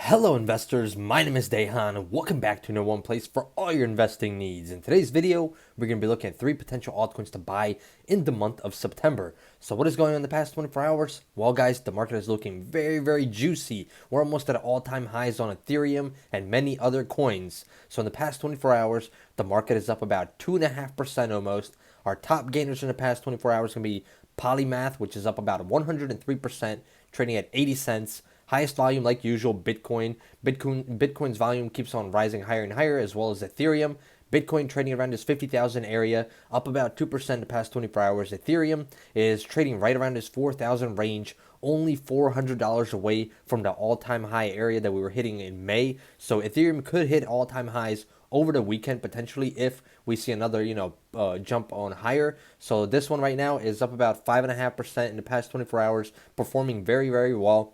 Hello investors, my name is Dehan and welcome back to No One Place for all your investing needs. In today's video, we're going to be looking at 3 potential altcoins to buy in the month of September. So what is going on in the past 24 hours? Well guys, the market is looking very juicy. We're almost at all-time highs on Ethereum and many other coins. So in the past 24 hours, the market is up about 2.5% almost. Our top gainers in the past 24 hours are going to be Polymath, which is up about 103%, trading at 80 cents. Highest volume, like usual, Bitcoin. Bitcoin's volume keeps on rising higher and higher, as well as Ethereum. Bitcoin trading around this 50,000 area, up about 2% in the past 24 hours. Ethereum is trading right around this 4,000 range, only $400 away from the all-time high area that we were hitting in May. So Ethereum could hit all-time highs over the weekend potentially if we see another jump on higher. So this one right now is up about 5.5% in the past 24 hours, performing very well.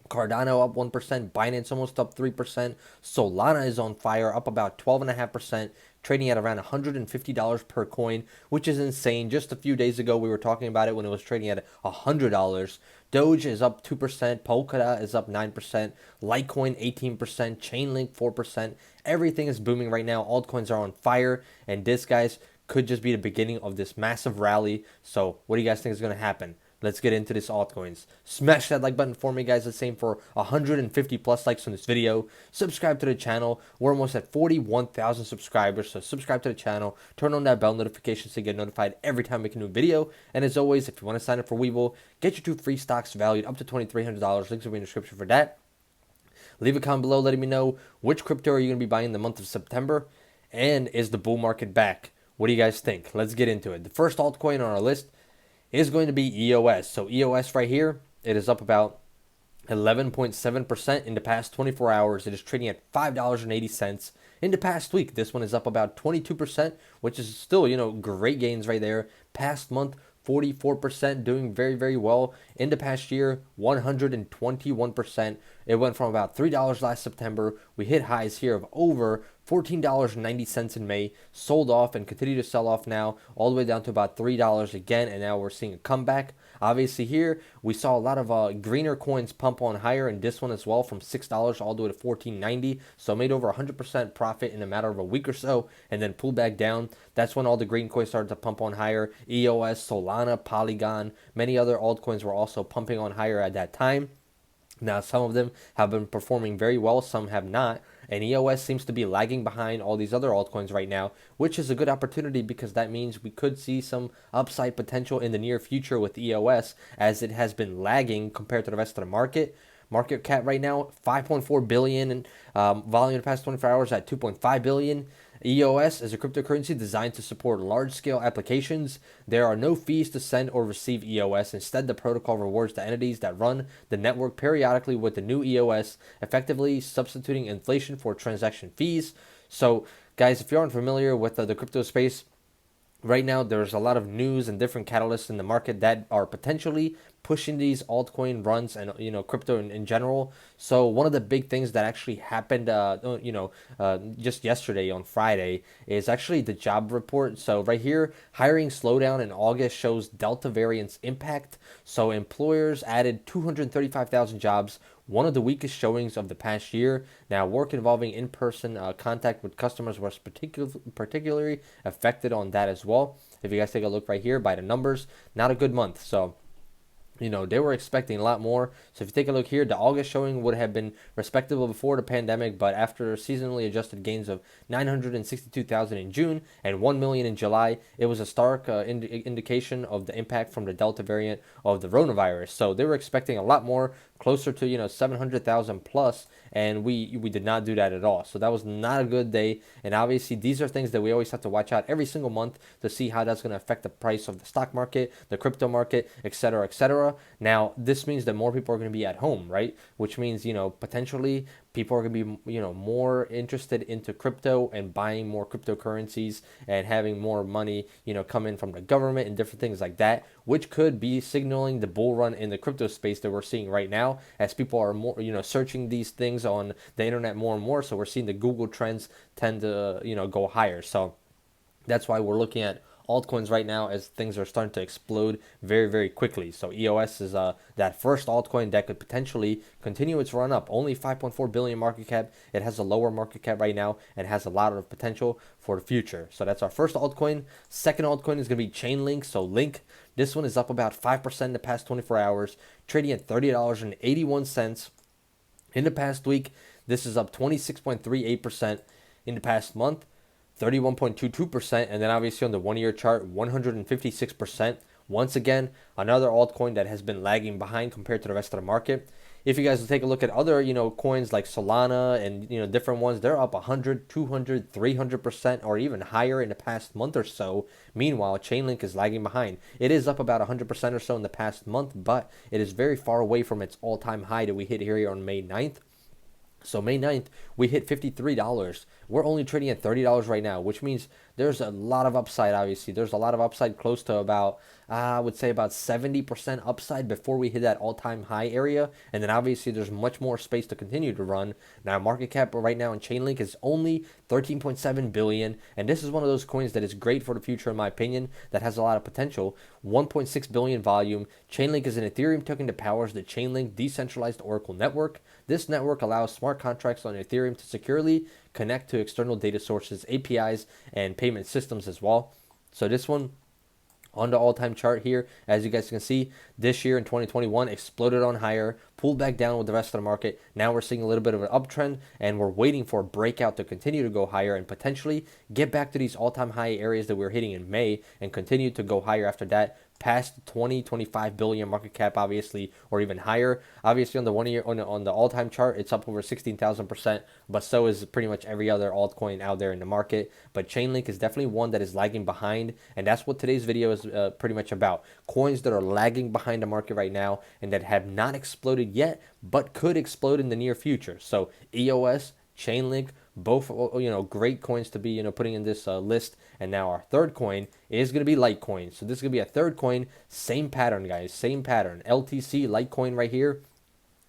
Cardano up 1%, Binance almost up 3%, Solana is on fire, up about 12.5%, trading at around $150 per coin, which is insane. Just a few days ago, we were talking about it when it was trading at $100. Doge is up 2%, Polkadot is up 9%, Litecoin 18%, Chainlink 4%. Everything is booming right now. Altcoins are on fire, and this, guys, could just be the beginning of this massive rally. So what do you guys think is going to happen? Let's get into this altcoins. Smash that like button for me, guys. Let's aim for 150 plus likes on this video. Subscribe to the channel. We're almost at 41,000 subscribers, so subscribe to the channel. Turn on that bell notification so you get notified every time we can do a video. And as always, if you want to sign up for Webull, get your 2 free stocks valued up to $2,300. Links will be in the description for that. Leave a comment below letting me know which crypto are you going to be buying in the month of September, and is the bull market back? What do you guys think? Let's get into it. The first altcoin on our list is going to be EOS. So EOS right here, it is up about 11.7% in the past 24 hours. It is trading at $5.80. In the past week, this one is up about 22%, which is still, great gains right there. Past month, 44%, doing very well. In the past year, 121%. It went from about $3 last September. We hit highs here of over $14.90 in May, sold off and continue to sell off now, all the way down to about $3 again, and now we're seeing a comeback. Obviously here, we saw a lot of greener coins pump on higher, and this one as well, from $6 all the way to $14.90, so made over 100% profit in a matter of a week or so, and then pulled back down. That's when all the green coins started to pump on higher. EOS, Solana, Polygon, many other altcoins were also pumping on higher at that time. Now, some of them have been performing very well, some have not, and EOS seems to be lagging behind all these other altcoins right now, which is a good opportunity because that means we could see some upside potential in the near future with EOS, as it has been lagging compared to the rest of the market. Market cap right now, 5.4 billion, and volume in the past 24 hours at 2.5 billion. EOS is a cryptocurrency designed to support large-scale applications. There are no fees to send or receive EOS. Instead, the protocol rewards the entities that run the network periodically with the new EOS, effectively substituting inflation for transaction fees. So, guys, if you aren't familiar with the crypto space, right now there's a lot of news and different catalysts in the market that are potentially pushing these altcoin runs and crypto in general. So one of the big things that actually happened just yesterday on Friday is actually the job report. So right here, hiring slowdown in August shows Delta variant's impact. So employers added 235,000 jobs, one of the weakest showings of the past year. Now, work involving in-person contact with customers was particularly affected on that as well. If you guys take a look right here by the numbers, not a good month. So they were expecting a lot more. So if you take a look here, the August showing would have been respectable before the pandemic, but after seasonally adjusted gains of 962,000 in June and 1 million in July, it was a stark indication of the impact from the Delta variant of the coronavirus. So they were expecting a lot more, closer to 700,000 plus, and we did not do that at all. So that was not a good day. And obviously these are things that we always have to watch out every single month to see how that's going to affect the price of the stock market, the crypto market, etc., etc. Now, this means that more people are going to be at home, right? Which means, potentially people are going to be, more interested into crypto and buying more cryptocurrencies and having more money, come in from the government and different things like that, which could be signaling the bull run in the crypto space that we're seeing right now, as people are more, searching these things on the internet more and more. So we're seeing the Google trends tend to, go higher. So that's why we're looking at altcoins right now as things are starting to explode very, very quickly. So EOS is that first altcoin that could potentially continue its run up. Only 5.4 billion market cap. It has a lower market cap right now and has a lot of potential for the future. So that's our first altcoin. Second altcoin is going to be Chainlink. So Link, this one is up about 5% in the past 24 hours, trading at $30.81 in the past week. This is up 26.38% in the past month, 31.22%, and then obviously on the 1-year chart, 156%. Once again, another altcoin that has been lagging behind compared to the rest of the market. If you guys will take a look at other, coins like Solana and, different ones, they're up 100, 200, 300% or even higher in the past month or so. Meanwhile, Chainlink is lagging behind. It is up about 100% or so in the past month, but it is very far away from its all-time high that we hit here on May 9th. So May 9th, we hit $53. We're only trading at $30 right now, which means there's a lot of upside, obviously. There's a lot of upside, close to about, I would say about 70% upside before we hit that all-time high area. And then obviously there's much more space to continue to run. Now, market cap right now in Chainlink is only 13.7 billion. And this is one of those coins that is great for the future, in my opinion, that has a lot of potential. 1.6 billion volume. Chainlink is an Ethereum token that powers the Chainlink decentralized Oracle network. This network allows smart contracts on Ethereum to securely connect to external data sources, APIs, and payment systems as well. So this one on the all-time chart here, as you guys can see, this year in 2021 exploded on higher, pulled back down with the rest of the market. Now we're seeing a little bit of an uptrend, and we're waiting for a breakout to continue to go higher and potentially get back to these all-time high areas that we were hitting in May and continue to go higher after that, past 25 billion market cap, obviously, or even higher. Obviously, on the 1 year, on the all-time chart, it's up over 16,000%, but so is pretty much every other altcoin out there in the market. But Chainlink is definitely one that is lagging behind, and that's what today's video is pretty much about. Coins that are lagging behind the market right now and that have not exploded yet, but could explode in the near future. So EOS, Chainlink, both great coins to be putting in this list. And now our third coin is going to be Litecoin. So this is going to be a third coin, same pattern, guys, same pattern. LTC Litecoin right here.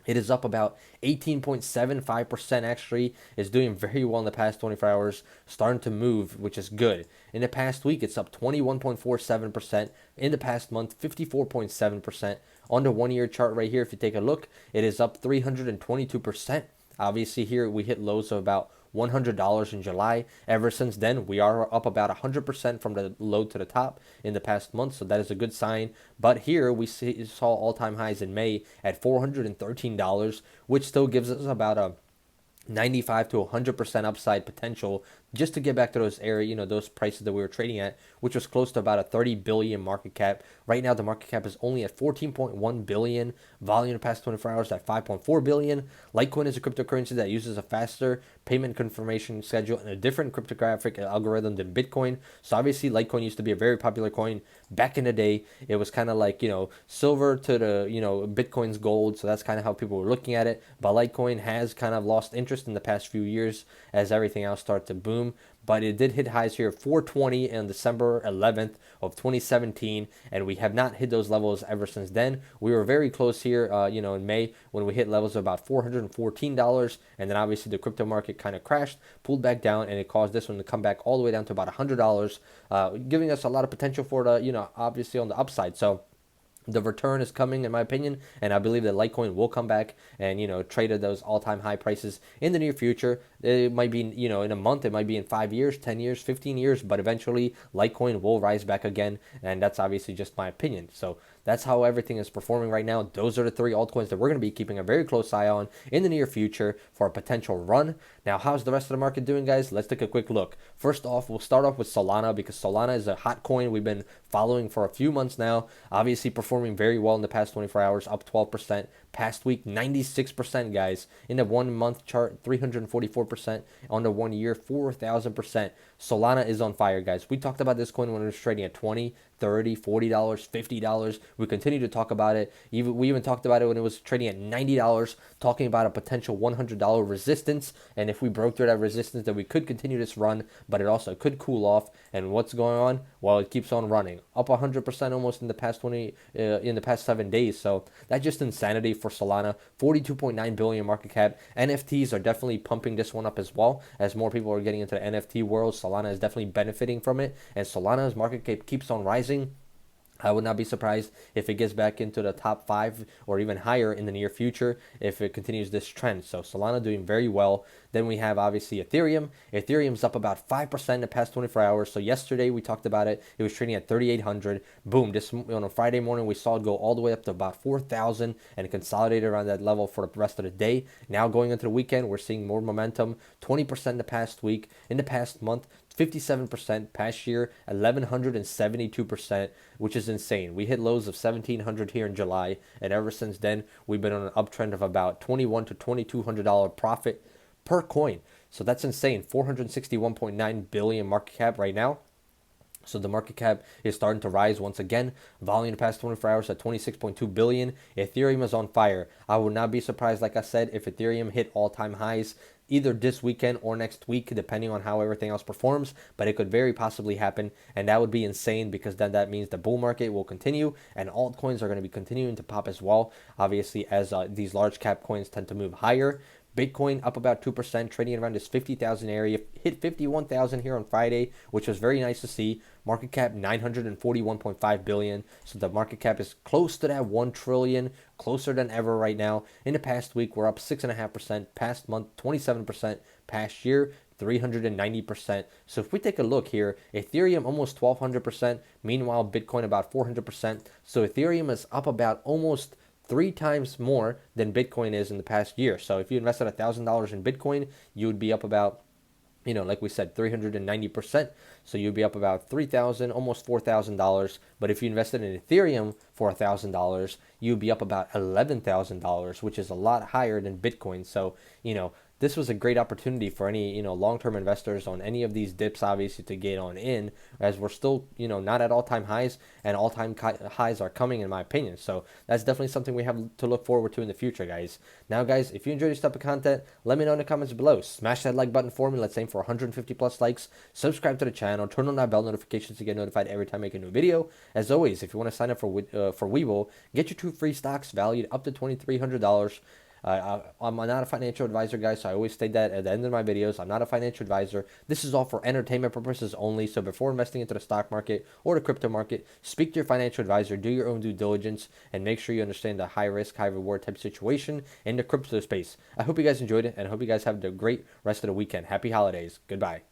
It is up about 18.75% actually. It's doing very well in the past 24 hours, starting to move, which is good. In the past week, it's up 21.47%. In the past month, 54.7%. On the 1 year chart right here, if you take a look, it is up 322%. Obviously here we hit lows of about $100 in July. Ever since then, we are up about 100% from the low to the top in the past month, so that is a good sign. But here we saw all-time highs in May at $413, which still gives us about a 95 to 100% upside potential just to get back to those those prices that we were trading at, which was close to about a 30 billion market cap. Right now, the market cap is only at 14.1 billion. Volume in the past 24 hours at 5.4 billion. Litecoin is a cryptocurrency that uses a faster payment confirmation schedule and a different cryptographic algorithm than Bitcoin. So obviously, Litecoin used to be a very popular coin back in the day. It was kind of like, silver to the, Bitcoin's gold. So that's kind of how people were looking at it. But Litecoin has kind of lost interest in the past few years as everything else started to boom. But it did hit highs here, 420 on December 11th of 2017, and we have not hit those levels ever since then. We were very close here, in May when we hit levels of about $414, and then obviously the crypto market kind of crashed, pulled back down, and it caused this one to come back all the way down to about $100, giving us a lot of potential for the, obviously on the upside. So the return is coming, in my opinion, and I believe that Litecoin will come back and, trade at those all-time high prices in the near future. It might be, in a month, it might be in 5 years, 10 years, 15 years, but eventually Litecoin will rise back again, and that's obviously just my opinion. So that's how everything is performing right now. Those are the three altcoins that we're going to be keeping a very close eye on in the near future for a potential run. Now, how's the rest of the market doing, guys? Let's take a quick look. First off, we'll start off with Solana because Solana is a hot coin we've been following for a few months now. Obviously performing very well in the past 24 hours, up 12%. Past week, 96%, guys. In the 1 month chart, 344%. On the 1 year, 4,000%. Solana is on fire, guys. We talked about this coin when it was trading at $20, $30, $40, $50. We continue to talk about it. We even talked about it when it was trading at $90, talking about a potential $100 resistance. And if we broke through that resistance, then we could continue this run, but it also could cool off. And what's going on? Well, it keeps on running, up 100% almost in the past 7 days. So that's just insanity for Solana. 42.9 billion market cap. NFTs are definitely pumping this one up as well. As more people are getting into the NFT world, Solana is definitely benefiting from it, and Solana's market cap keeps on rising. I would not be surprised if it gets back into the top 5 or even higher in the near future if it continues this trend. So Solana doing very well. Then we have obviously Ethereum. Ethereum's up about 5% in the past 24 hours. So yesterday we talked about it. It was trading at 3,800. Boom. This on a Friday morning we saw it go all the way up to about 4,000 and consolidate around that level for the rest of the day. Now going into the weekend, we're seeing more momentum. 20% in the past week. In the past month, 57%, past year 1,172%, which is insane. We hit lows of 1,700 here in July, and ever since then we've been on an uptrend of about $2,100 to $2,200 profit per coin. So that's insane. 461.9 billion market cap right now. So the market cap is starting to rise once again. Volume in the past 24 hours at 26.2 billion. Ethereum is on fire. I would not be surprised, like I said, if Ethereum hit all-time highs either this weekend or next week, depending on how everything else performs. But it could very possibly happen, and that would be insane, because then that means the bull market will continue and altcoins are going to be continuing to pop as well, obviously, as these large cap coins tend to move higher. Bitcoin up about 2%, trading around this 50,000 area. Hit 51,000 here on Friday, which was very nice to see. Market cap 941.5 billion. So the market cap is close to that 1 trillion, closer than ever right now. In the past week, we're up 6.5%. Past month, 27%. Past year, 390%. So if we take a look here, Ethereum almost 1,200%. Meanwhile, Bitcoin about 400%. So Ethereum is up about almost 3 times more than Bitcoin is in the past year. So if you invested $1,000 in Bitcoin, you would be up about, like we said, 390%. So you'd be up about $3,000, almost $4,000. But if you invested in Ethereum for $1,000, you'd be up about $11,000, which is a lot higher than Bitcoin. So, this was a great opportunity for any, long-term investors on any of these dips, obviously, to get on in, as we're still, not at all-time highs, and all-time highs are coming, in my opinion. So that's definitely something we have to look forward to in the future, guys. Now, guys, if you enjoyed this type of content, let me know in the comments below. Smash that like button for me. Let's aim for 150 plus likes. Subscribe to the channel. Turn on that bell notifications to get notified every time I make a new video. As always, if you want to sign up for Webull, get your 2 free stocks valued up to $2,300. I'm not a financial advisor, guys, so I always state that at the end of my videos. I'm not a financial advisor. This is all for entertainment purposes only. So before investing into the stock market or the crypto market, speak to your financial advisor, do your own due diligence, and make sure you understand the high risk, high reward type situation in the crypto space. I hope you guys enjoyed it, and I hope you guys have a great rest of the weekend. Happy holidays. Goodbye.